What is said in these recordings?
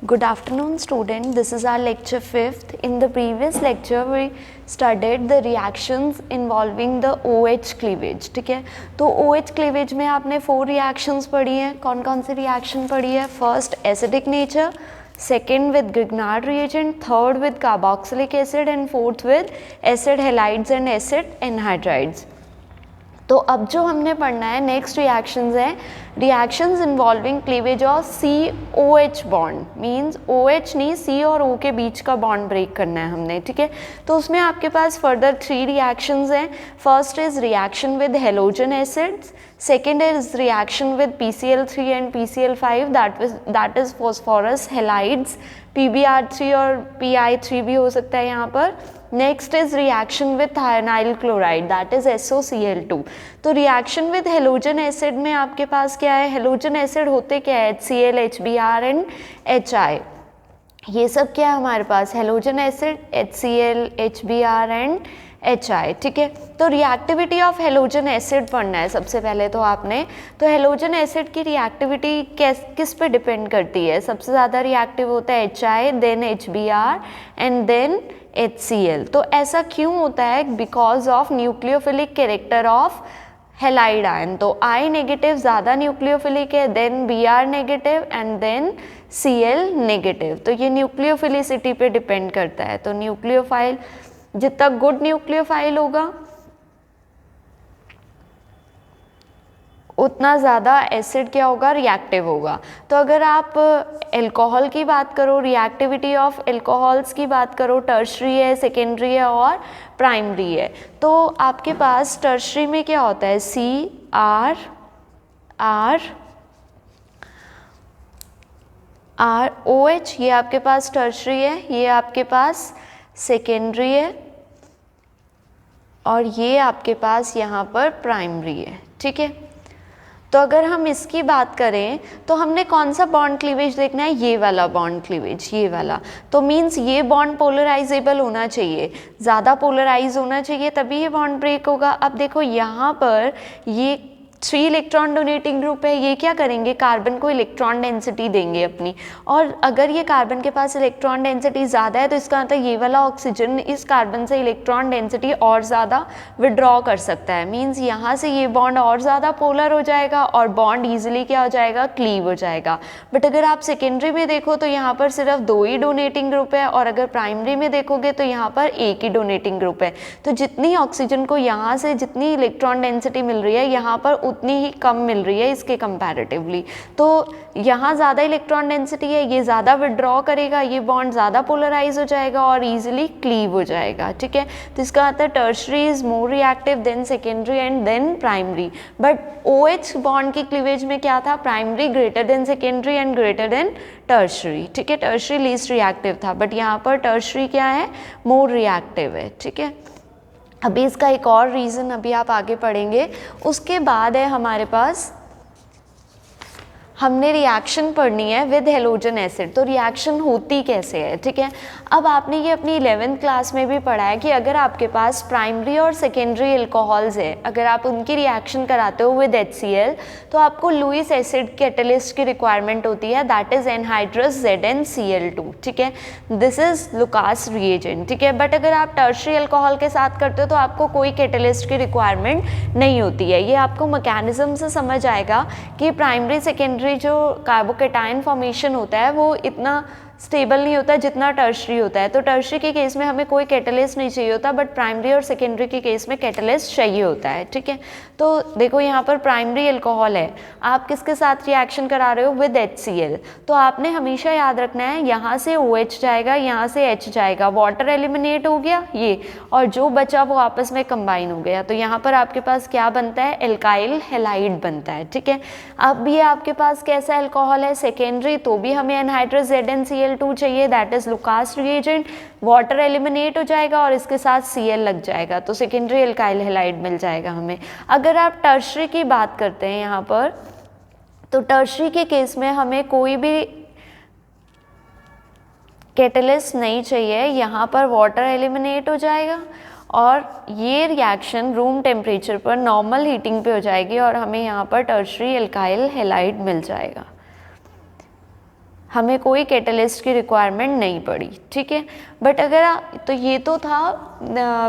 Good afternoon student, this is our lecture 5th. In the previous lecture we studied the reactions involving the OH cleavage. ठीक है, तो OH cleavage में आपने 4 reactions पढ़ी हैं. कौन कौन सी reaction पढ़ी है? First acidic nature, second with Grignard reagent, third with carboxylic acid and fourth with acid halides and acid anhydrides. तो अब जो हमने पढ़ना है नेक्स्ट रिएक्शंस हैं reactions involving cleavage of COH bond, means OH नहीं C और O के बीच का बॉन्ड ब्रेक करना है हमने. ठीक है, तो उसमें आपके पास फर्दर 3 रिएक्शंस हैं. First is reaction with halogen acids, second is reaction with PCl3 and PCl5 that is phosphorus halides, PbR3 और PI3 भी हो सकता है यहाँ पर. Next is reaction with thionyl chloride that is SOCl2. तो रिएक्शन विद हेलोजन एसिड में आपके पास क्या है? हेलोजन एसिड होते क्या है? HCl, HBr and HI. ये सब क्या है हमारे पास? Halogen acid, HCl, HBr and HI. ठीक है, तो रिएक्टिविटी ऑफ हेलोजन एसिड पढ़ना है सबसे पहले तो आपने. तो हेलोजन एसिड की रिएक्टिविटी किस पे डिपेंड करती है? सबसे ज़्यादा रिएक्टिव होता है HI, then HBr and then HCl. तो ऐसा क्यों होता है? Because of nucleophilic character of halide ion. तो I नेगेटिव ज़्यादा न्यूक्लियोफिलिक है, then Br negative and then Cl negative. तो ये न्यूक्लियोफिलिसिटी पे डिपेंड करता है. तो न्यूक्लियोफाइल जितना गुड न्यूक्लियोफाइल होगा उतना ज़्यादा एसिड क्या होगा? रिएक्टिव होगा. तो अगर आप अल्कोहल की बात करो, रिएक्टिविटी ऑफ अल्कोहल्स की बात करो, टर्शरी है, सेकेंडरी है और प्राइमरी है. तो आपके पास टर्शरी में क्या होता है? OH, ये आपके पास टर्शरी है, ये आपके पास सेकेंडरी है और ये आपके पास यहाँ पर प्राइमरी है. ठीक है, तो अगर हम इसकी बात करें तो हमने कौन सा बॉन्ड क्लीवेज देखना है? ये वाला बॉन्ड क्लीवेज, ये वाला. तो मींस ये बॉन्ड पोलराइजेबल होना चाहिए, ज़्यादा पोलराइज होना चाहिए, तभी ये बॉन्ड ब्रेक होगा. अब देखो यहाँ पर ये 3 इलेक्ट्रॉन डोनेटिंग ग्रुप है, ये क्या करेंगे? कार्बन को इलेक्ट्रॉन डेंसिटी देंगे अपनी. और अगर ये कार्बन के पास इलेक्ट्रॉन डेंसिटी ज़्यादा है तो इसका मतलब ये वाला ऑक्सीजन इस कार्बन से इलेक्ट्रॉन डेंसिटी और ज़्यादा विड्रॉ कर सकता है. मींस यहाँ से ये बॉन्ड और ज़्यादा पोलर हो जाएगा और बॉन्ड ईजिली क्या हो जाएगा? क्लीव हो जाएगा. बट अगर आप सेकेंडरी में देखो तो यहाँ पर सिर्फ 2 ही डोनेटिंग ग्रुप है और अगर प्राइमरी में देखोगे तो यहाँ पर 1 ही डोनेटिंग ग्रुप है. तो जितनी ऑक्सीजन को यहाँ से जितनी इलेक्ट्रॉन डेंसिटी मिल रही है यहाँ पर उतनी ही कम मिल रही है इसके कंपैरेटिवली. तो यहाँ ज़्यादा इलेक्ट्रॉन डेंसिटी है, ये ज़्यादा विड्रॉ करेगा, ये बॉन्ड ज़्यादा पोलराइज हो जाएगा और इजीली क्लीव हो जाएगा. ठीक है, तो इसका आता है tertiary is more reactive then secondary and then primary. But OH bond की क्लीवेज में क्या था? Primary greater than secondary and greater than tertiary. ठीक है, टर्शरी लीस्ट रिएक्टिव था बट यहाँ पर टर्शरी क्या है? मोर रिएक्टिव है. ठीक है, अभी इसका एक और रीज़न अभी आप आगे पढ़ेंगे. उसके बाद है हमारे पास हमने रिएक्शन पढ़नी है विद हेलोजन एसिड. तो रिएक्शन होती कैसे है? ठीक है, अब आपने ये अपनी 11th क्लास में भी पढ़ा है कि अगर आपके पास प्राइमरी और सेकेंडरी अल्कोहल्स है, अगर आप उनकी रिएक्शन कराते हो विद HCl तो आपको लुईस एसिड कैटलिस्ट की रिक्वायरमेंट होती है, दैट इज एनहाइड्रस ZnCl2. ठीक है, दिस इज लुकास रिएजेंट. ठीक है, बट अगर आप टर्शरी अल्कोहल के साथ करते हो तो आपको कोई कैटलिस्ट की रिक्वायरमेंट नहीं होती है. ये आपको मैकेनिज्म से समझ आएगा कि प्राइमरी सेकेंडरी जो कार्बोकेटायन फॉर्मेशन होता है वो इतना स्टेबल नहीं होता जितना टर्शरी होता है. तो टर्शरी के केस में हमें कोई कैटलिस्ट नहीं चाहिए होता बट प्राइमरी और सेकेंडरी के केस में कैटलिस्ट चाहिए होता है. ठीक है, तो देखो यहाँ पर प्राइमरी अल्कोहल है, आप किसके साथ रिएक्शन करा रहे हो? With HCl. तो आपने हमेशा याद रखना है यहाँ से OH जाएगा, यहाँ से H जाएगा, वाटर एलिमिनेट हो गया ये और जो बचा वो आपस में कंबाइन हो गया. तो यहाँ पर आपके पास क्या बनता है? एल्काइल हेलाइड बनता है. ठीक है, अब ये आपके पास कैसा अल्कोहल है? सेकेंडरी, तो भी हमें एनहाइड्रस ZnCl2 चाहिए, that is Lucas reagent. Water eliminate हो जाएगा और इसके साथ Cl लग जाएगा तो सेकेंडरी एल्काइल हेलाइड मिल जाएगा हमें. अगर आप टर्शरी की बात करते हैं यहाँ पर तो टर्शरी के केस में हमें कोई भी कैटलिस्ट नहीं चाहिए, यहाँ पर वाटर एलिमिनेट हो जाएगा और ये रिएक्शन रूम टेम्परेचर पर नॉर्मल हीटिंग पे हो जाएगी और हमें यहाँ पर टर्शरी एल्काइल हेलाइड मिल जाएगा. हमें कोई कैटलिस्ट की रिक्वायरमेंट नहीं पड़ी, ठीक है। बट अगर तो ये तो था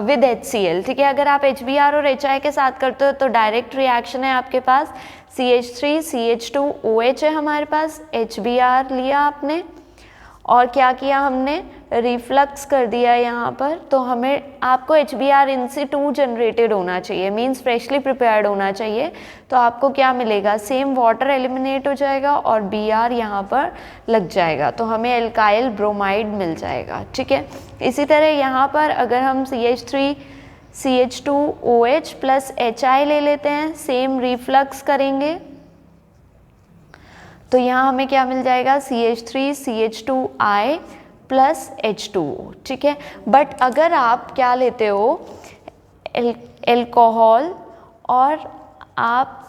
विद HCl, ठीक है। अगर आप HBr और HI के साथ करते हो तो डायरेक्ट रिएक्शन है आपके पास, CH3 CH2 OH है हमारे पास, HBr लिया आपने और क्या किया हमने, रिफ्लक्स कर दिया यहाँ पर। तो हमें आपको HBr इन situ जनरेटेड होना चाहिए, मीन्स फ्रेशली प्रिपेयर्ड होना चाहिए। तो आपको क्या मिलेगा, सेम वाटर एलिमिनेट हो जाएगा और Br यहाँ पर लग जाएगा, तो हमें एल्काइल ब्रोमाइड मिल जाएगा, ठीक है। इसी तरह यहाँ पर अगर हम CH3 CH2 OH plus HI ले लेते हैं, सेम रिफ्लक्स करेंगे तो यहाँ हमें क्या मिल जाएगा, CH3 CH2I प्लस H2O, ठीक है। बट अगर आप क्या लेते हो, एल्कोहल और आप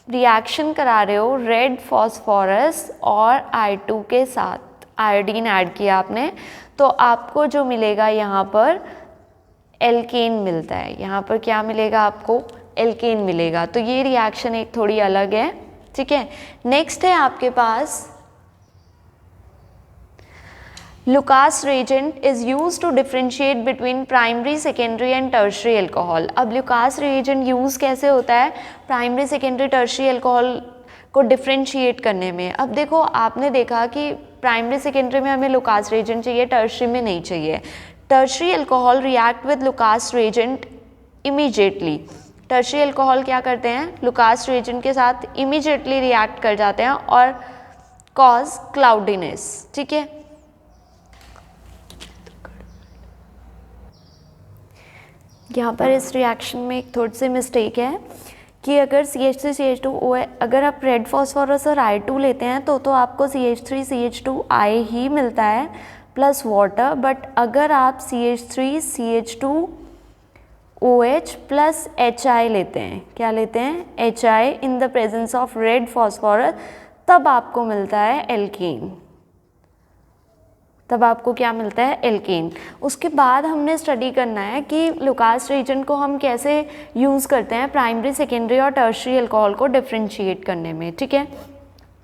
रिएक्शन करा रहे हो रेड फॉस्फोरस और I2 के साथ, आयोडीन ऐड किया आपने, तो आपको जो मिलेगा यहाँ पर एल्केन मिलता है। यहाँ पर क्या मिलेगा आपको, एल्केन मिलेगा। तो ये रिएक्शन एक थोड़ी अलग है, ठीक है। नेक्स्ट है आपके पास Lucas reagent is use to differentiate between primary secondary and tertiary alcohol. अब लुकास रिएजेंट यूज कैसे होता है प्राइमरी सेकेंडरी टर्शरी एल्कोहल को डिफरेंशिएट करने में। अब देखो आपने देखा कि प्राइमरी सेकेंडरी में हमें लुकास रिएजेंट चाहिए, टर्शरी में नहीं चाहिए। Tertiary alcohol react with Lucas reagent immediately. Tertiary alcohol क्या करते हैं, लुकास रिएजेंट के साथ इमीडिएटली रिएक्ट कर जाते हैं और कॉज क्लाउडीनेस, ठीक है। यहाँ पर इस रिएक्शन में एक थोड़ी सी मिस्टेक है कि अगर CH3 CH2O अगर आप रेड फॉस्फोरस और I2 लेते हैं तो आपको CH3 CH2I ही मिलता है प्लस वाटर। बट अगर आप CH3 CH2OH प्लस HI लेते हैं, क्या लेते हैं, HI in the presence of red phosphorus, तब आपको मिलता है एल्केन। तब आपको क्या मिलता है, एल्केन। उसके बाद हमने स्टडी करना है कि लुकास रिएजेंट को हम कैसे यूज़ करते हैं प्राइमरी सेकेंडरी और टर्शरी अल्कोहल को डिफरेंशिएट करने में, ठीक है।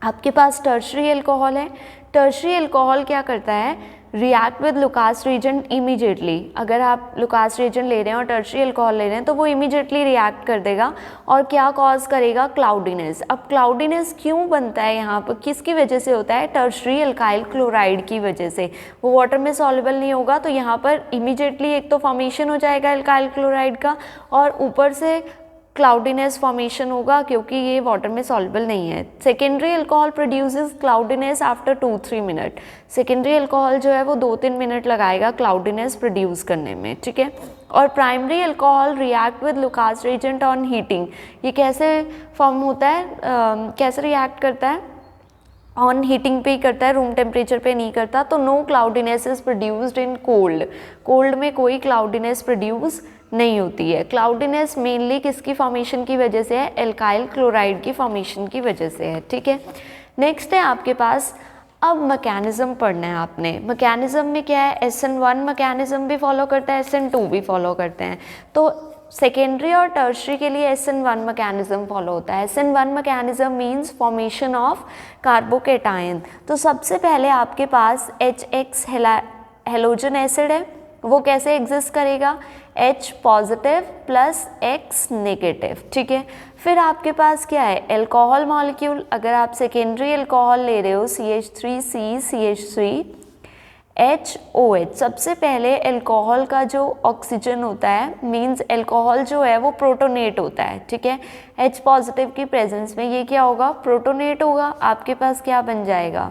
आपके पास टर्शरी अल्कोहल है, टर्शरी अल्कोहल क्या करता है, react with Lucas reagent immediately. अगर आप लुकास रिएजेंट ले रहे हैं और टर्शरी अल्कोहल ले रहे हैं तो वो इमीडिएटली रिएक्ट कर देगा और क्या कॉज करेगा, क्लाउडीनेस। अब क्लाउडीनेस क्यों बनता है यहाँ पर, किसकी वजह से होता है, टर्शरी अल्काइल क्लोराइड की वजह से। वो वाटर में सॉल्युबल नहीं होगा तो यहाँ पर इमीडिएटली एक तो फॉर्मेशन हो जाएगा अल्काइल क्लोराइड का और ऊपर से क्लाउडीनेस फॉर्मेशन होगा क्योंकि ये वाटर में सॉल्युबल नहीं है। Secondary alcohol produces cloudiness after 2-3 minute. Secondary alcohol जो है वो 2-3 मिनट लगाएगा क्लाउडीनेस प्रोड्यूस करने में, ठीक है। और primary alcohol react with Lucas reagent on heating. ये कैसे फॉर्म होता है, कैसे रिएक्ट करता है, ऑन हीटिंग पे ही करता है, रूम टेम्परेचर पे नहीं करता। तो no cloudiness is produced in cold. Cold में कोई क्लाउडीनेस प्रोड्यूस नहीं होती है। क्लाउडीनेस मेनली किसकी फॉर्मेशन की वजह से है, एल्काइल क्लोराइड की फॉर्मेशन की वजह से है, ठीक है। नेक्स्ट है आपके पास, अब मैकेनिज्म पढ़ना है आपने। मैकेनिज्म में क्या है, SN1 मैकेनिज्म भी फॉलो करता है, SN2 भी फॉलो करते हैं। तो सेकेंडरी और टर्शरी के लिए SN1 मैकेनिज्म फॉलो होता है। SN1 mechanism means formation of carbocation. तो सबसे पहले आपके पास HX हेलोजन एसिड है, वो कैसे एग्जिस्ट करेगा, H positive plus X negative, ठीक है। फिर आपके पास क्या है, एल्कोहल मॉलिक्यूल। अगर आप सेकेंडरी एल्कोहल ले रहे हो CH3C CH3 HOH, सबसे पहले एल्कोहल का जो ऑक्सीजन होता है, मींस एल्कोहल जो है वो प्रोटोनेट होता है, ठीक है। H पॉजिटिव की प्रेजेंस में ये क्या होगा, प्रोटोनेट होगा। आपके पास क्या बन जाएगा,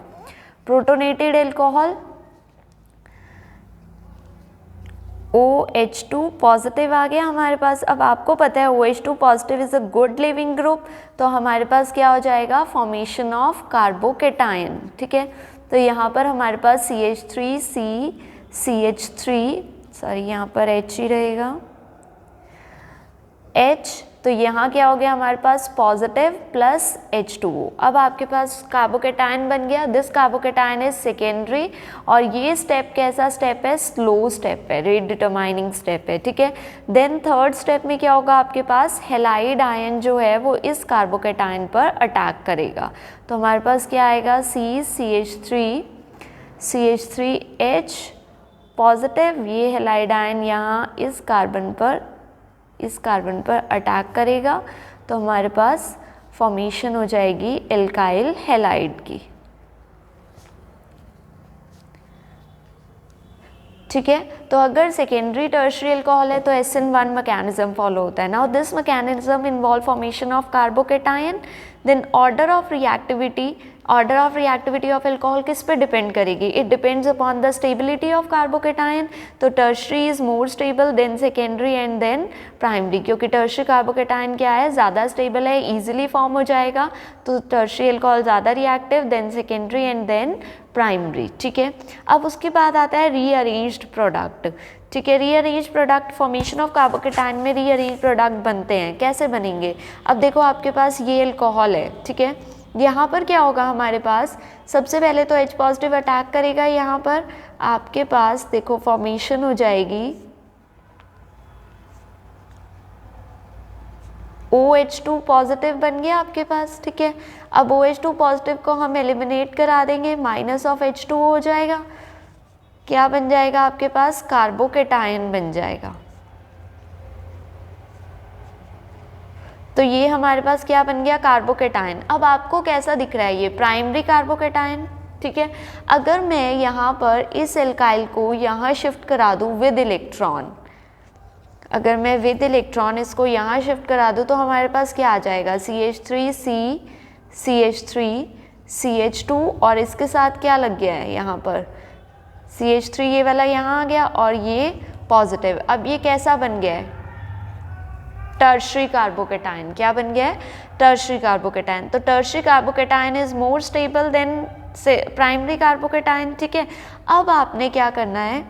प्रोटोनेटेड एल्कोहल। OH2 पॉजिटिव आ गया हमारे पास। अब आपको पता है OH2 positive is a good leaving group, तो हमारे पास क्या हो जाएगा, फॉर्मेशन ऑफ कार्बोकेटायन, ठीक है। तो यहाँ पर हमारे पास CH3C CH3, सॉरी यहाँ पर H ही रहेगा, H तो यहाँ क्या हो गया हमारे पास पॉजिटिव प्लस H2O। अब आपके पास कार्बोकेटायन बन गया। दिस कार्बोकेटायन इज सेकेंडरी और ये स्टेप कैसा स्टेप है, स्लो स्टेप है, रेट डिटरमाइनिंग स्टेप है, ठीक है। देन थर्ड स्टेप में क्या होगा आपके पास, हैलाइड आयन जो है वो इस कार्बोकेटायन पर अटैक करेगा। तो हमारे पास क्या आएगा, CH3H पॉजिटिव, ये हैलाइड आयन यहाँ इस कार्बन पर अटैक करेगा, तो हमारे पास फॉर्मेशन हो जाएगी एल्काइल हैलाइड की, ठीक है। तो अगर सेकेंडरी टर्शियरी अल्कोहल है तो SN1 मैकेनिज्म फॉलो होता है। Now this mechanism involve formation of carbocation. Then order of reactivity of alcohol किस पे डिपेंड करेगी, it depends upon the stability of carbocation. तो tertiary is more stable than secondary and then primary, क्योंकि tertiary carbocation क्या है, ज़्यादा stable है, easily form हो जाएगा। तो टर्शियरी अल्कोहल ज़्यादा reactive, then secondary and then primary, ठीक है। अब उसके बाद आता है रीअरेंज्ड प्रोडक्ट, ठीक है। Rearrange product, formation of carbocation में रीअरेंज प्रोडक्ट बनते हैं, कैसे बनेंगे। अब देखो आपके पास ये अल्कोहल है, ठीक है। यहाँ पर क्या होगा हमारे पास, सबसे पहले तो H पॉजिटिव अटैक करेगा, यहाँ पर आपके पास देखो फॉर्मेशन हो जाएगी OH2 पॉजिटिव बन गया आपके पास, ठीक है। अब OH2 पॉजिटिव को हम एलिमिनेट करा देंगे, माइनस ऑफ H2O हो जाएगा, क्या बन जाएगा आपके पास, कार्बोकेटायन बन जाएगा। तो ये हमारे पास क्या बन गया, कार्बोकेटायन। अब आपको कैसा दिख रहा है, ये प्राइमरी कार्बोकेटायन, ठीक है। अगर मैं यहाँ पर इस एल्काइल को यहाँ शिफ्ट करा दूँ विद इलेक्ट्रॉन, अगर मैं विद इलेक्ट्रॉन इसको यहाँ शिफ्ट करा दूँ तो हमारे पास क्या आ जाएगा, CH3 और इसके साथ क्या लग गया है यहाँ पर CH3, ये वाला यहाँ आ गया और ये पॉजिटिव। अब ये कैसा बन गया है, टर्शियरी कार्बोकेटायन। क्या बन गया है, टर्शियरी कार्बोकेटायन। तो tertiary carbocation is more stable then से प्राइमरी कार्बोकेटायन, ठीक है। अब आपने क्या करना है,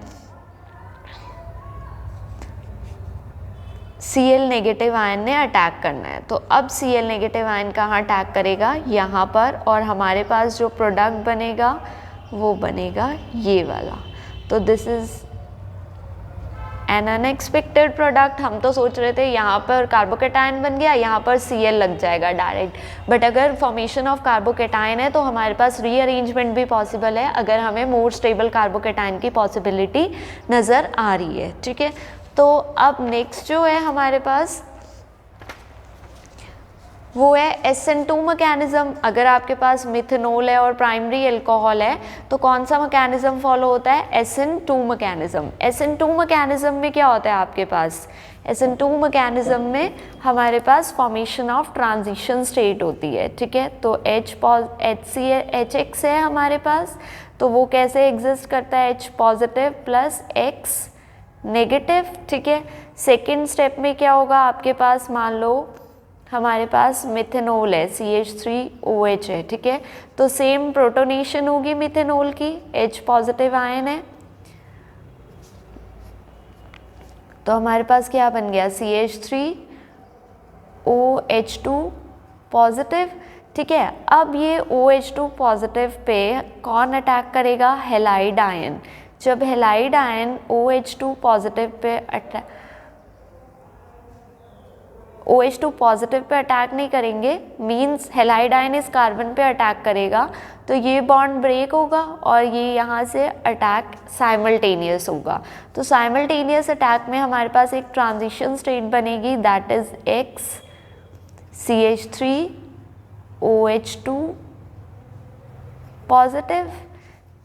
Cl नेगेटिव आयन ने अटैक करना है। तो अब Cl नेगेटिव आयन कहाँ अटैक करेगा, यहाँ पर, और हमारे पास जो प्रोडक्ट बनेगा वो बनेगा ये वाला। तो this is an unexpected product. हम तो सोच रहे थे यहाँ पर कार्बोकेटायन बन गया, यहाँ पर Cl लग जाएगा डायरेक्ट, बट अगर फॉर्मेशन ऑफ कार्बोकेटायन है तो हमारे पास रीअरेंजमेंट भी पॉसिबल है, अगर हमें मोर स्टेबल कार्बोकेटायन की पॉसिबिलिटी नज़र आ रही है, ठीक है। तो अब नेक्स्ट जो है हमारे पास वो है SN2 मैकेनिज्म। अगर आपके पास मिथेनॉल है और प्राइमरी अल्कोहल है तो कौन सा मैकेनिज्म फॉलो होता है, SN2 मैकेनिज्म। SN2 मैकेनिज्म में क्या होता है आपके पास, SN2 मैकेनिज्म में हमारे पास फॉर्मेशन ऑफ ट्रांजिशन स्टेट होती है, ठीक है। तो HX है हमारे पास, तो वो कैसे एग्जिस्ट करता है, H positive plus X negative, ठीक है। सेकेंड स्टेप में क्या होगा आपके पास, मान लो हमारे पास मिथेनॉल है, CH3OH है, ठीक है। तो सेम प्रोटोनेशन होगी मिथेनॉल की, H पॉजिटिव आयन है, तो हमारे पास क्या बन गया, CH3OH2 पॉजिटिव, ठीक है। अब ये OH2 पॉजिटिव पे कौन अटैक करेगा, हैलाइड आयन। जब halide ion OH2 positive pay OH2 positive pay attack नहीं करेंगे, मींस हैलाइड आयन इस कार्बन पे अटैक करेगा, तो ये बॉन्ड ब्रेक होगा और ये यहाँ से अटैक साइमल्टेनियस होगा। तो साइमल्टेनियस अटैक में हमारे पास एक ट्रांजिशन स्टेट बनेगी, that is X CH3OH2 positive,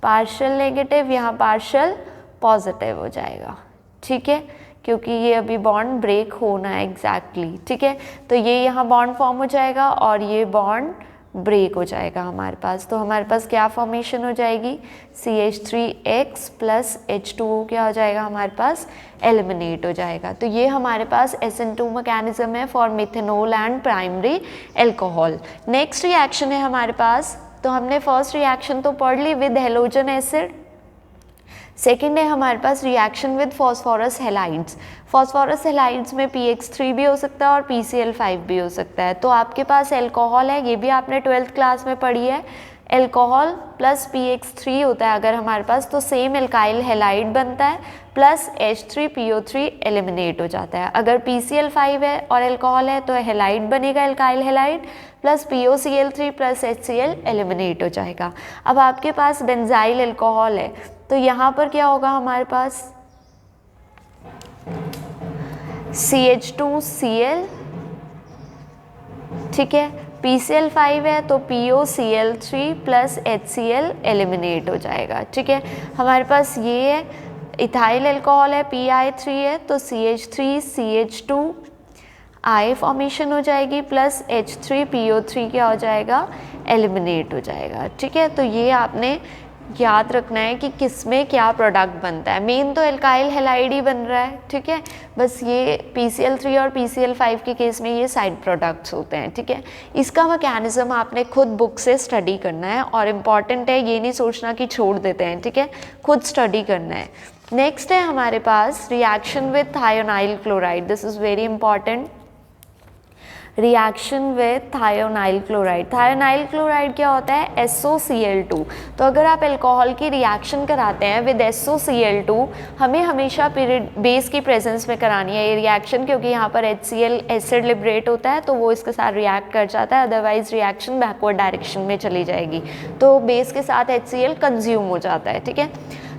partial negative, यहाँ पार्शियल पॉजिटिव हो जाएगा, ठीक है, क्योंकि ये अभी बॉन्ड ब्रेक होना है एग्जैक्टली, ठीक है। तो ये यहाँ बॉन्ड फॉर्म हो जाएगा और ये बॉन्ड ब्रेक हो जाएगा हमारे पास। तो हमारे पास क्या फॉर्मेशन हो जाएगी, CH3X प्लस H2O क्या हो जाएगा हमारे पास, एलिमिनेट हो जाएगा। तो ये हमारे पास SN2 मैकेनिज्म है for methanol and primary alcohol. Next reaction है हमारे पास, तो हमने फर्स्ट रिएक्शन तो पढ़ ली विद हेलोजन एसिड। सेकेंड है हमारे पास reaction with phosphorus halides. Phosphorus halides में PX3 भी हो सकता है और PCl5 भी हो सकता है। तो आपके पास एल्कोहल है, ये भी आपने 12th क्लास में पढ़ी है, एल्कोहल प्लस PX3 होता है अगर हमारे पास, तो सेम एल्काइल हैलाइड बनता है प्लस H3PO3 एलिमिनेट हो जाता है। अगर PCl5 है और एल्कोहल है तो हैलाइड बनेगा alkyl halide plus POCl3 plus HCl eliminate हो जाएगा। अब आपके पास बेंजाइल एल्कोहल है तो यहाँ पर क्या होगा हमारे पास CH2Cl, ठीक है, PCl5 है तो POCl3 प्लस HCl एलिमिनेट हो जाएगा, ठीक है। हमारे पास ये है इथाइल एल्कोहल है, PI3 है तो CH3CH2 I फॉर्मेशन हो जाएगी प्लस H3PO3 क्या हो जाएगा, एलिमिनेट हो जाएगा, ठीक है। तो ये आपने याद रखना है कि किस में क्या प्रोडक्ट बनता है। मेन तो एल्काइल हैलाइड ही बन रहा है, ठीक है, बस ये PCl3 और PCl5 के केस में ये साइड प्रोडक्ट्स होते हैं, ठीक है। इसका मैकेनिज्म आपने खुद बुक से स्टडी करना है और इम्पॉर्टेंट है, ये नहीं सोचना कि छोड़ देते हैं, ठीक है, खुद स्टडी करना है। नेक्स्ट है हमारे पास reaction with thionyl chloride, this is very important. Reaction with thionyl chloride, thionyl chloride क्या होता है, SOCl2। तो अगर आप अल्कोहल की रिएक्शन कराते हैं विद SOCl2, हमें हमेशा पीरियड बेस की प्रेजेंस में करानी है ये रिएक्शन, क्योंकि यहाँ पर HCl एसिड लिबरेट होता है तो वो इसके साथ रिएक्ट कर जाता है, अदरवाइज रिएक्शन बैकवर्ड डायरेक्शन में चली जाएगी, तो बेस के साथ HCl कंज्यूम हो जाता है, ठीक है।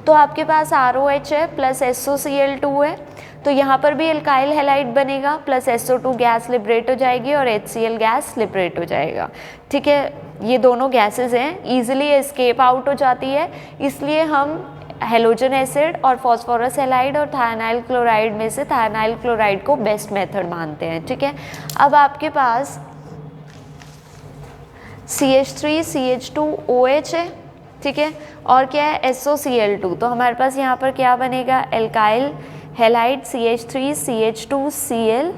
तो आपके पास ROH है प्लस SOCl2 है तो यहाँ पर भी एल्काइल हैलाइड बनेगा प्लस SO2 गैस लिबरेट हो जाएगी और HCl गैस लिबरेट हो जाएगा, ठीक है। ये दोनों गैसेस हैं, ईजिली एस्केप आउट हो जाती है, इसलिए हम हेलोजन एसिड और फॉस्फोरस हैलाइड और थायोनाइल क्लोराइड में से थायोनाइल क्लोराइड को बेस्ट मेथड मानते हैं, ठीक है। अब आपके पास CH3CH2OH है, ठीक है, और क्या है SOCl2, तो हमारे पास यहाँ पर क्या बनेगा, एल्काइल हैलाइड CH3CH2Cl,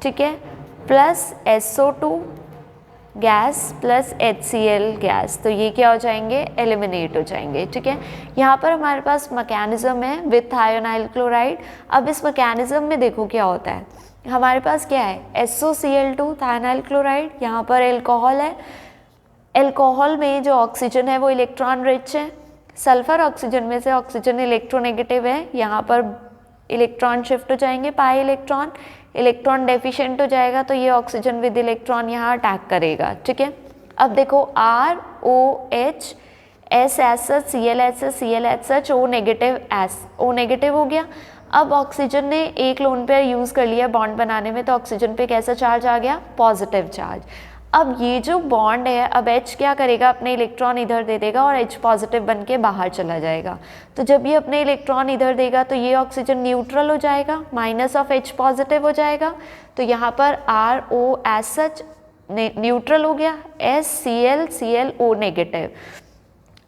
ठीक है, plus SO2 gas plus HCl gas, तो ये क्या हो जाएंगे, एलिमिनेट हो जाएंगे, ठीक है। यहाँ पर हमारे पास मैकेनिज्म है विद थायोनाइल क्लोराइड। अब इस मैकेनिज्म में देखो क्या होता है, हमारे पास क्या है SOCl2 थायोनाइल क्लोराइड, यहाँ पर एल्कोहल है, एल्कोहल में जो ऑक्सीजन है वो इलेक्ट्रॉन रिच है, सल्फर ऑक्सीजन में से ऑक्सीजन इलेक्ट्रोनेगेटिव है, यहाँ पर इलेक्ट्रॉन शिफ्ट हो जाएंगे पाई इलेक्ट्रॉन, इलेक्ट्रॉन डेफिशिएंट हो जाएगा तो ये ऑक्सीजन विद इलेक्ट्रॉन यहाँ अटैक करेगा, ठीक है। अब देखो ROH SH ClH ClH O negative O negative हो गया। अब ऑक्सीजन ने एक लोन पेयर यूज़ कर लिया बॉन्ड बनाने में तो ऑक्सीजन पे कैसा चार्ज आ गया, पॉजिटिव चार्ज। अब ये जो बॉन्ड है, अब H क्या करेगा, अपने इलेक्ट्रॉन इधर दे देगा और H पॉजिटिव बन के बाहर चला जाएगा। तो जब ये अपने इलेक्ट्रॉन इधर देगा तो ये ऑक्सीजन न्यूट्रल हो जाएगा, माइनस ऑफ H पॉजिटिव हो जाएगा, तो यहाँ पर ROH न्यूट्रल हो गया, SCl O नेगेटिव।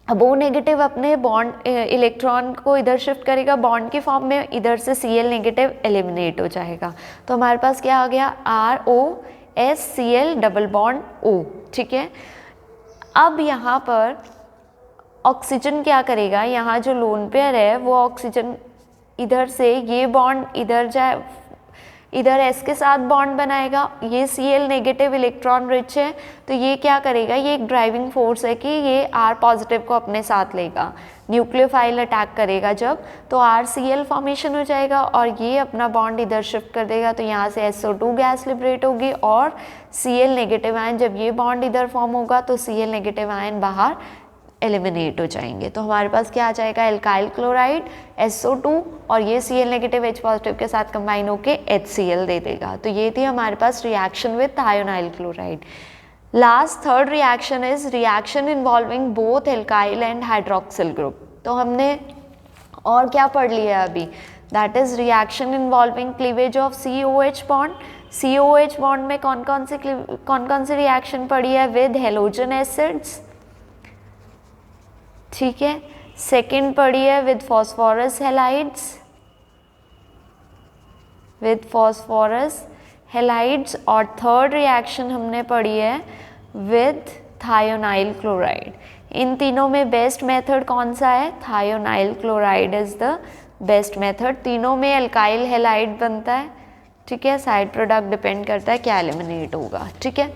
अब O नेगेटिव अपने बॉन्ड इलेक्ट्रॉन को इधर शिफ्ट करेगा बॉन्ड की फॉर्म में, इधर से Cl नेगेटिव एलिमिनेट हो जाएगा, तो हमारे पास क्या आ गया, ROHCl डबल बॉन्ड O, ठीक है। अब यहाँ पर ऑक्सीजन क्या करेगा, यहाँ जो लोन पेयर है वो ऑक्सीजन इधर से ये बॉन्ड इधर जाए, इधर S के साथ बॉन्ड बनाएगा, ये Cl नेगेटिव इलेक्ट्रॉन रिच है तो ये क्या करेगा, ये एक ड्राइविंग फोर्स है कि ये R पॉजिटिव को अपने साथ लेगा, न्यूक्लियोफाइल अटैक करेगा जब, तो RCl फॉर्मेशन हो जाएगा और ये अपना बॉन्ड इधर शिफ्ट कर देगा, तो यहाँ से SO2 गैस लिबरेट होगी और Cl नेगेटिव आयन, जब ये बॉन्ड इधर फॉर्म होगा तो Cl नेगेटिव आयन बाहर एलिमिनेट हो जाएंगे, तो हमारे पास क्या आ जाएगा, एल्काइल क्लोराइड SO2 और ये Cl नेगेटिव H पॉजिटिव के साथ कंबाइन होके HCl दे देगा। तो ये थी हमारे पास reaction with thionyl chloride. Last third reaction is reaction involving both alkyl and hydroxyl group. तो हमने और क्या पढ़ लिया अभी, that is reaction involving cleavage of COH bond. COH bond में कौन कौन सी रिएक्शन पढ़ी है, विद हेलोजन एसिड्स, ठीक है। सेकेंड पढ़ी है विद फॉस्फोरस हैलाइड्स, और थर्ड रिएक्शन हमने पढ़ी है विद थायोनाइल क्लोराइड। इन तीनों में बेस्ट मेथड कौन सा है? Thionyl chloride is the best method. तीनों में एल्काइल हैलाइड बनता है, ठीक है। साइड प्रोडक्ट डिपेंड करता है क्या एलिमिनेट होगा, ठीक है।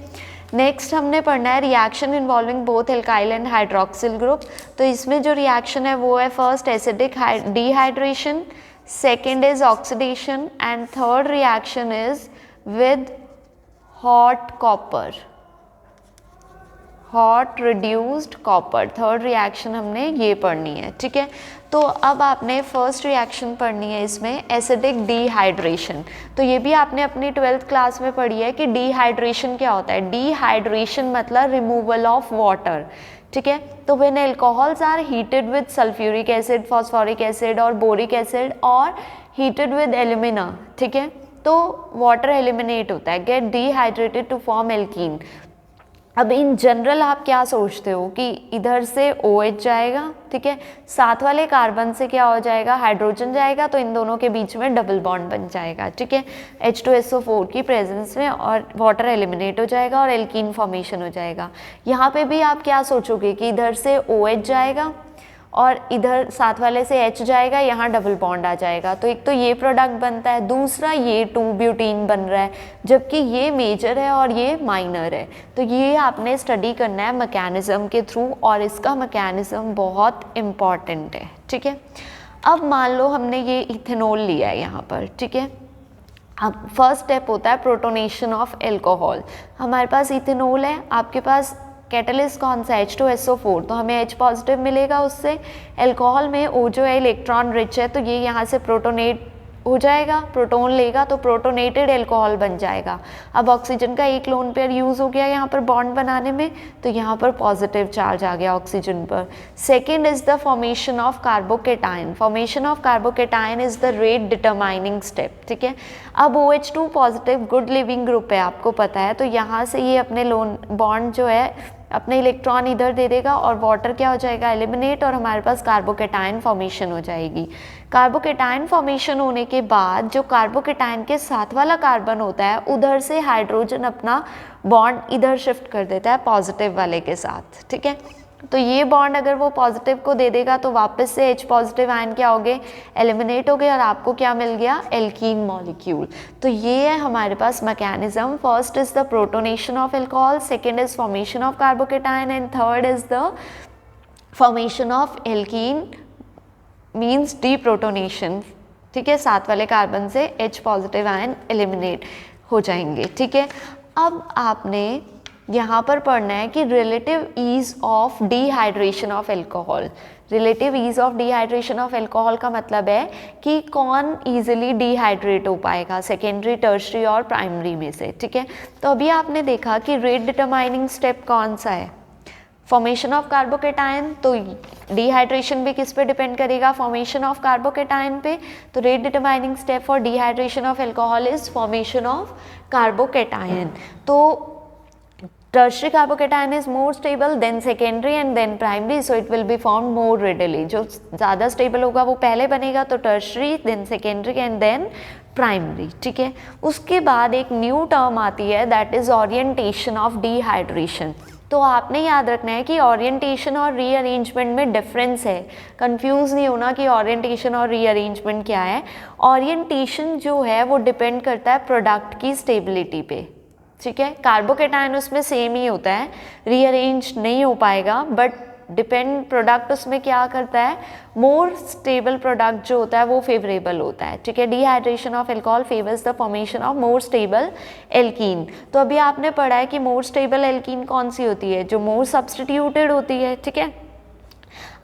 नेक्स्ट हमने पढ़ना है reaction involving both alkyl and hydroxyl group. तो इसमें जो रिएक्शन है वो है first acidic dehydration, second is oxidation and third reaction is with hot copper, hot reduced copper. Third reaction हमने ये पढ़नी है, ठीक है। तो अब आपने फर्स्ट रिएक्शन पढ़नी है इसमें एसिडिक डिहाइड्रेशन। तो ये भी आपने अपनी 12th क्लास में पढ़ी है कि डिहाइड्रेशन क्या होता है। डिहाइड्रेशन मतलब रिमूवल ऑफ वाटर, ठीक है। तो when alcohols are heated with sulphuric acid, phosphoric acid और बोरिक एसिड और हीटेड विद एल्यूमिना, ठीक है, तो वाटर एलिमिनेट होता है, get dehydrated to form alkene. अब इन जनरल आप क्या सोचते हो कि इधर से OH जाएगा, ठीक है, साथ वाले कार्बन से क्या हो जाएगा, हाइड्रोजन जाएगा, तो इन दोनों के बीच में डबल बॉन्ड बन जाएगा, ठीक है, H2SO4 की प्रेजेंस में, और वाटर एलिमिनेट हो जाएगा और एल्कीन फॉर्मेशन हो जाएगा। यहाँ पे भी आप क्या सोचोगे कि इधर से OH जाएगा और इधर साथ वाले से H जाएगा, यहाँ डबल बॉन्ड आ जाएगा, तो एक तो ये प्रोडक्ट बनता है, दूसरा ये 2 ब्यूटीन बन रहा है, जबकि ये मेजर है और ये माइनर है। तो ये आपने स्टडी करना है मैकेनिज्म के थ्रू, और इसका मैकेनिज्म बहुत इम्पॉर्टेंट है, ठीक है। अब मान लो हमने ये इथेनॉल लिया है यहाँ पर, ठीक है। अब फर्स्ट स्टेप होता है प्रोटोनेशन ऑफ एल्कोहल। हमारे पास इथेनॉल है, आपके पास कैटलिस्ट कौन सा है, H2SO4, तो हमें H पॉजिटिव मिलेगा उससे। एल्कोहल में O जो है इलेक्ट्रॉन रिच है, तो ये यहाँ से प्रोटोनेट हो जाएगा, प्रोटोन लेगा तो प्रोटोनेटेड एल्कोहल बन जाएगा। अब ऑक्सीजन का एक लोन पेयर यूज़ हो गया यहाँ पर बॉन्ड बनाने में, तो यहाँ पर पॉजिटिव चार्ज आ गया ऑक्सीजन पर। Second is the formation of carbocation. Formation of carbocation is the rate determining step, ठीक है। अब OH2 positive good leaving group है, आपको पता है, तो यहाँ से ये अपने लोन बॉन्ड जो है अपने इलेक्ट्रॉन इधर दे देगा और वाटर क्या हो जाएगा, एलिमिनेट, और हमारे पास कार्बोकेटाइन फॉर्मेशन हो जाएगी। कार्बोकेटाइन फॉर्मेशन होने के बाद जो कार्बोकेटाइन के साथ वाला कार्बन होता है, उधर से हाइड्रोजन अपना बॉन्ड इधर शिफ्ट कर देता है पॉजिटिव वाले के साथ, ठीक है। तो ये बॉन्ड अगर वो पॉजिटिव को दे देगा तो वापस से H पॉजिटिव आयन क्या हो गए, एलिमिनेट हो गए, और आपको क्या मिल गया, एल्कीन मॉलिक्यूल। तो ये है हमारे पास mechanism. First is the protonation of alcohol, second is formation of carbocation and third is the formation of alkene means deprotonation, ठीक है। साथ वाले कार्बन से H पॉजिटिव आयन एलिमिनेट हो जाएंगे, ठीक है। अब आपने यहाँ पर पढ़ना है कि relative ease of dehydration of alcohol. Relative ease of dehydration of alcohol का मतलब है कि कौन ईजिली डिहाइड्रेट हो पाएगा सेकेंडरी, टर्शरी और प्राइमरी में से, ठीक है। तो अभी आपने देखा कि रेट डिटरमाइनिंग स्टेप कौन सा है, फॉर्मेशन ऑफ कार्बोकेटाइन। तो डिहाइड्रेशन भी किस पे डिपेंड करेगा, फॉर्मेशन ऑफ कार्बोकेटाइन पे। तो rate determining step for dehydration of alcohol is formation of carbocation. तो tertiary carbocation is more stable than secondary and then primary, so it will be formed more readily. जो ज़्यादा stable होगा वो पहले बनेगा, तो tertiary, then secondary and then primary, ठीक है। उसके बाद एक न्यू टर्म आती है, that is orientation of dehydration। तो आपने याद रखना है कि ओरिएंटेशन और रीअरेंजमेंट में डिफरेंस है, कंफ्यूज नहीं होना कि ओरिएंटेशन और रीअरेंजमेंट क्या है। ओरिएंटेशन जो है वो डिपेंड करता है प्रोडक्ट की स्टेबिलिटी पे, ठीक है। कार्बोकेटाइन उसमें सेम ही होता है, रीअरेंज नहीं हो पाएगा, बट डिपेंड प्रोडक्ट उसमें क्या करता है, मोर स्टेबल प्रोडक्ट जो होता है वो फेवरेबल होता है, ठीक है। Dehydration of alcohol favours the formation of more stable alkene. तो अभी आपने पढ़ा है कि मोर स्टेबल एल्कीन कौन सी होती है, जो मोर सब्सटीट्यूटेड होती है, ठीक है।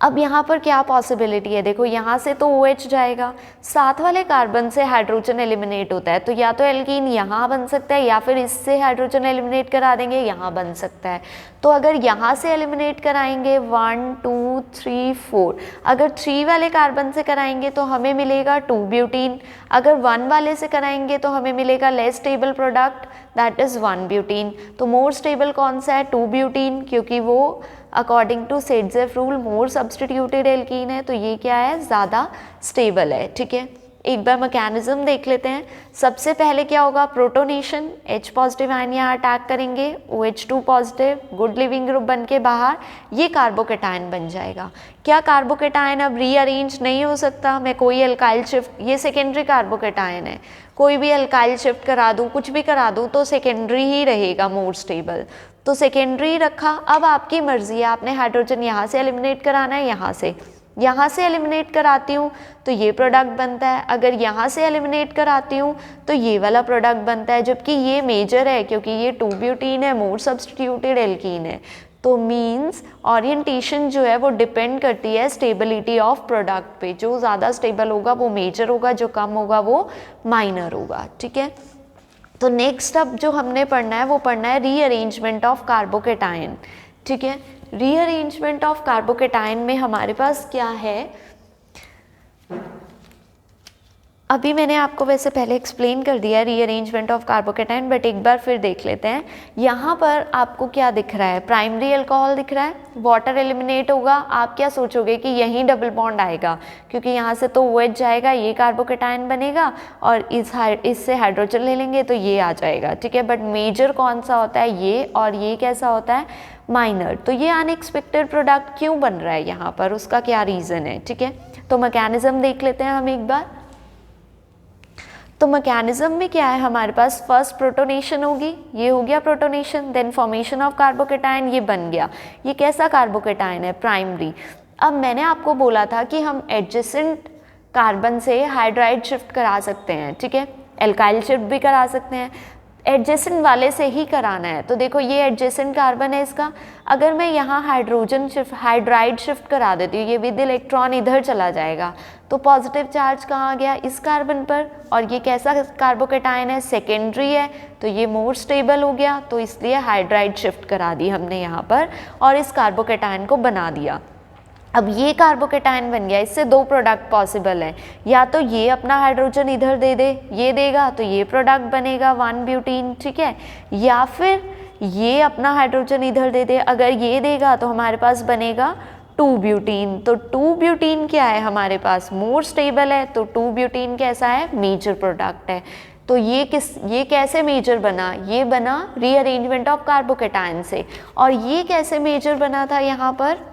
अब यहाँ पर क्या पॉसिबिलिटी है, देखो यहाँ से तो OH जाएगा, साथ वाले कार्बन से हाइड्रोजन एलिमिनेट होता है, तो या तो एल्कीन यहाँ बन सकता है या फिर इससे हाइड्रोजन एलिमिनेट करा देंगे, यहाँ बन सकता है। तो अगर यहाँ से एलिमिनेट कराएंगे 1 2 3 4, अगर 3 वाले कार्बन से कराएंगे तो हमें मिलेगा 2 ब्यूटीन, अगर 1 वाले से कराएंगे तो हमें मिलेगा less stable product, that is 1 butene. तो मोर स्टेबल कौन सा है, 2 ब्यूटीन, क्योंकि वो according to Saytzeff rule more substituted alkene है, तो ये क्या है, ज़्यादा स्टेबल है, ठीक है। एक बार मैकेनिज्म देख लेते हैं। सबसे पहले क्या होगा, प्रोटोनेशन, H पॉजिटिव आयन यहाँ अटैक करेंगे, OH2 positive, good leaving group बन के बाहर, ये कार्बोकेटायन बन जाएगा। क्या कार्बोकेटायन अब रीअरेंज नहीं हो सकता, मैं कोई अल्काइल शिफ्ट, ये सेकेंडरी कार्बोकेटायन है, कोई भी अल्काइल शिफ्ट करा दूँ, कुछ भी करा दूँ तो सेकेंडरी ही रहेगा मोर स्टेबल, तो सेकेंडरी रखा। अब आपकी मर्जी है, आपने हाइड्रोजन यहाँ से एलिमिनेट कराना है, यहाँ से एलिमिनेट कराती हूँ तो ये प्रोडक्ट बनता है, अगर यहाँ से एलिमिनेट कराती हूँ तो ये वाला प्रोडक्ट बनता है, जबकि ये मेजर है क्योंकि ये 2 ब्यूटीन है, मोर सब्स्टिट्यूटेड एल्कीन है। तो मीन्स ओरिएंटेशन जो है वो डिपेंड करती है स्टेबिलिटी ऑफ प्रोडक्ट पे, जो ज़्यादा स्टेबल होगा वो मेजर होगा, जो कम होगा वो माइनर होगा, ठीक है। तो नेक्स्ट अब जो हमने पढ़ना है वो पढ़ना है रीअरेंजमेंट ऑफ कार्बोकेटायन, ठीक है। रीअरेंजमेंट ऑफ कार्बोकेटायन में हमारे पास क्या है, अभी मैंने आपको वैसे पहले एक्सप्लेन कर दिया रीअरेंजमेंट ऑफ कार्बोकेटायन, बट एक बार फिर देख लेते हैं। यहाँ पर आपको क्या दिख रहा है, प्राइमरी अल्कोहल दिख रहा है, वाटर एलिमिनेट होगा, आप क्या सोचोगे कि यहीं डबल बॉन्ड आएगा, क्योंकि यहाँ से तो OH जाएगा, ये कार्बोकेटायन बनेगा और इससे हाइड्रोजन ले लेंगे तो ये आ जाएगा, ठीक है। बट मेजर कौन सा होता है, ये, और ये कैसा होता है, माइनर। तो ये अनएक्सपेक्टेड प्रोडक्ट क्यों बन रहा है यहाँ पर, उसका क्या रीज़न है, ठीक है। तो मैकेनिज्म देख लेते हैं हम एक बार। तो मैकेनिज्म में क्या है हमारे पास, फर्स्ट प्रोटोनेशन होगी, ये हो गया protonation, then formation of carbocation, ये बन गया। ये कैसा कार्बोकेटायन है, प्राइमरी। अब मैंने आपको बोला था कि हम एडजेसेंट कार्बन से हाइड्राइड शिफ्ट करा सकते हैं, ठीक है, एल्काइल शिफ्ट भी करा सकते हैं, एडजेसेंट वाले से ही कराना है। तो देखो ये एडजेसेंट कार्बन है इसका, अगर मैं यहाँ हाइड्राइड शिफ्ट करा देती हूँ, ये विद इलेक्ट्रॉन इधर चला जाएगा, तो पॉजिटिव चार्ज कहाँ आ गया, इस कार्बन पर, और ये कैसा कार्बोकेटायन है, सेकेंडरी है, तो ये मोर स्टेबल हो गया, तो इसलिए हाइड्राइड शिफ्ट करा दी हमने यहाँ पर और इस कार्बोकेटायन को बना दिया। अब ये कार्बोकेटायन बन गया, इससे 2 प्रोडक्ट पॉसिबल हैं, या तो ये अपना हाइड्रोजन इधर दे दे, ये देगा तो ये प्रोडक्ट बनेगा 1 ब्यूटीन, ठीक है, या फिर ये अपना हाइड्रोजन इधर दे दे, अगर ये देगा तो हमारे पास बनेगा 2 ब्यूटीन। तो 2 ब्यूटीन क्या है हमारे पास, मोर स्टेबल है, तो 2 ब्यूटीन कैसा है, मेजर प्रोडक्ट है। तो ये कैसे मेजर बना, ये बना रीअरेंजमेंट ऑफ कार्बोकेटायन से, और ये कैसे मेजर बना था यहाँ पर,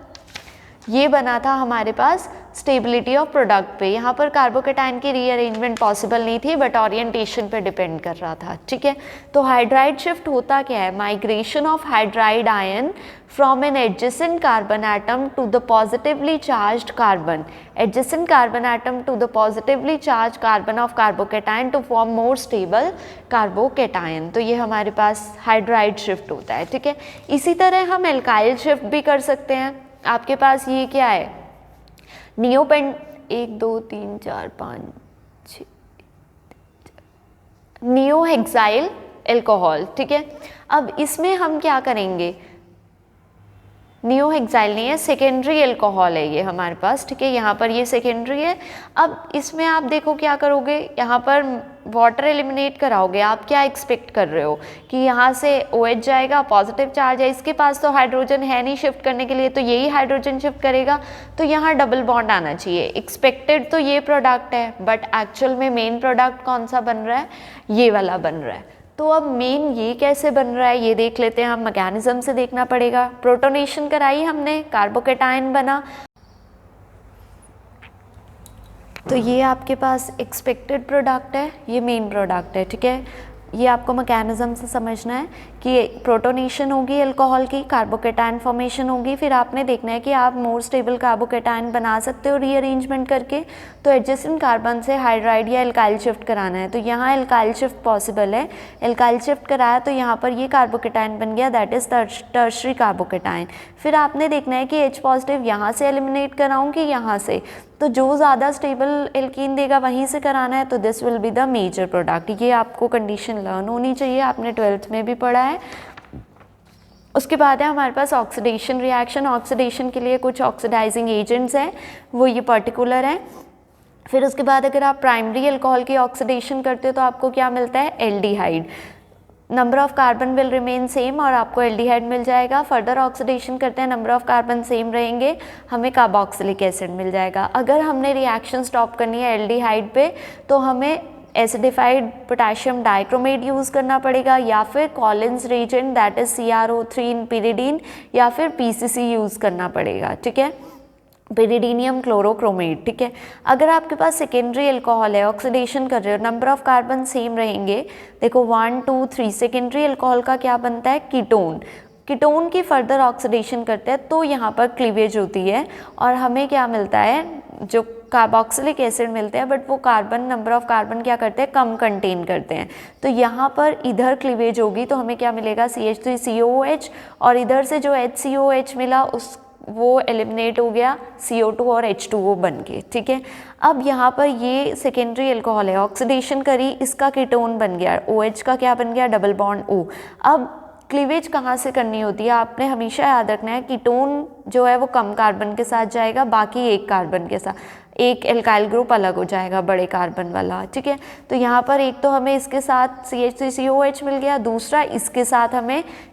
ये बना था हमारे पास स्टेबिलिटी ऑफ प्रोडक्ट पे। यहाँ पर कार्बोकेटायन की रीअरेंजमेंट पॉसिबल नहीं थी, बट ओरिएंटेशन पे डिपेंड कर रहा था, ठीक है। तो हाइड्राइड शिफ्ट होता क्या है, migration of hydride ion from an adjacent carbon atom to the positively charged carbon, adjacent carbon atom to the positively charge carbon of carbocation to form more stable carbocation. तो ये हमारे पास hydride shift होता है, ठीक है। इसी तरह हम एल्काइल शिफ्ट भी कर सकते हैं। आपके पास ये क्या है, नियोपेंट, 1 2 3 4 5 6 नियोहेक्साइल एल्कोहल, ठीक है। अब इसमें हम क्या करेंगे, नियोहेक्साइल नहीं है, सेकेंडरी एल्कोहल है ये हमारे पास, ठीक है, यहाँ पर ये सेकेंडरी है। अब इसमें आप देखो क्या करोगे, यहाँ पर वाटर एलिमिनेट कराओगे, आप क्या एक्सपेक्ट कर रहे हो कि यहाँ से OH जाएगा, पॉजिटिव चार्ज है, इसके पास तो हाइड्रोजन है नहीं शिफ्ट करने के लिए, तो यही हाइड्रोजन शिफ्ट करेगा, तो यहाँ डबल बॉन्ड आना चाहिए। एक्सपेक्टेड तो ये प्रोडक्ट है, बट एक्चुअल में मेन प्रोडक्ट कौन सा बन रहा है, ये वाला बन रहा है। तो अब मेन ये कैसे बन रहा है ये देख लेते हैं हम, मैकेनिज्म से देखना पड़ेगा। प्रोटोनेशन कराई हमने, कार्बोकेटायन बना, तो ये आपके पास एक्सपेक्टेड प्रोडक्ट है, ये मेन प्रोडक्ट है, ठीक है। ये आपको मैकेनिज्म से समझना है कि प्रोटोनेशन होगी अल्कोहल की, कार्बोकेटायन फॉर्मेशन होगी, फिर आपने देखना है कि आप मोर स्टेबल कार्बोकेटायन बना सकते हो रीअरेंजमेंट करके। तो एडजेसेंट कार्बन से हाइड्राइड या एल्काइल शिफ्ट कराना है, तो यहाँ एल्काइल शिफ्ट पॉसिबल है, एल्काइल शिफ्ट कराया तो यहाँ पर ये कार्बोकेटायन बन गया, दैट इज़ टर्शरी कार्बोकेटायन। फिर आपने देखना है कि H पॉजिटिव यहाँ से एलिमिनेट कराऊँ कि यहाँ से, तो जो ज़्यादा स्टेबल एल्कीन देगा वहीं से कराना है, तो this will be the major product. ये आपको कंडीशन लर्न होनी चाहिए, आपने 12th में भी पढ़ा है। उसके बाद है हमारे पास ऑक्सीडेशन रिएक्शन। ऑक्सीडेशन के लिए कुछ ऑक्सीडाइजिंग एजेंट्स हैं, वो ये पर्टिकुलर हैं। फिर उसके बाद अगर आप प्राइमरी अल्कोहल की ऑक्सीडेशन करते हो तो आपको क्या मिलता है, aldehyde. Number of carbon will remain same और आपको एल्डिहाइड मिल जाएगा। फर्दर ऑक्सीडेशन करते हैं, नंबर ऑफ कार्बन सेम रहेंगे, हमें कार्बोक्सिलिक एसिड मिल जाएगा। अगर हमने रिएक्शन स्टॉप करनी है एल्डिहाइड पे तो हमें एसिडिफाइड पोटेशियम डाइक्रोमेट यूज़ करना पड़ेगा या फिर Collins reagent that is CrO3 in pyridine या फिर PCC यूज़ करना पड़ेगा, ठीक है, पिरिडीनियम क्लोरोक्रोमेट, ठीक है। अगर आपके पास सेकेंडरी अल्कोहल है, ऑक्सीडेशन कर रहे हो, नंबर ऑफ कार्बन सेम रहेंगे, देखो 1 2 3, सेकेंडरी अल्कोहल का क्या बनता है, कीटोन। कीटोन की फर्दर ऑक्सीडेशन करते हैं तो यहाँ पर क्लीवेज होती है और हमें क्या मिलता है, जो कार्बोक्सिलिक एसिड मिलते हैं, बट वो कार्बन, नंबर ऑफ कार्बन क्या करते हैं, कम कंटेन करते हैं। तो यहाँ पर इधर क्लीवेज होगी तो हमें क्या मिलेगा, CH3COOH, और इधर से जो HCOH मिला उस वो एलिमिनेट हो गया, CO2 और H2O बन के, ठीक है। अब यहाँ पर ये सेकेंडरी अल्कोहल है, ऑक्सीडेशन करी, इसका कीटोन बन गया, OH का क्या बन गया, डबल बॉन्ड O। अब क्लीवेज कहाँ से करनी होती है, आपने हमेशा याद रखना है, कीटोन जो है वो कम कार्बन के साथ जाएगा, बाकी एक कार्बन के साथ, एक एल्काइल ग्रुप अलग हो जाएगा बड़े कार्बन वाला, ठीक है। तो यहाँ पर एक तो हमें इसके साथ CH3COH मिल गया, दूसरा इसके साथ हमें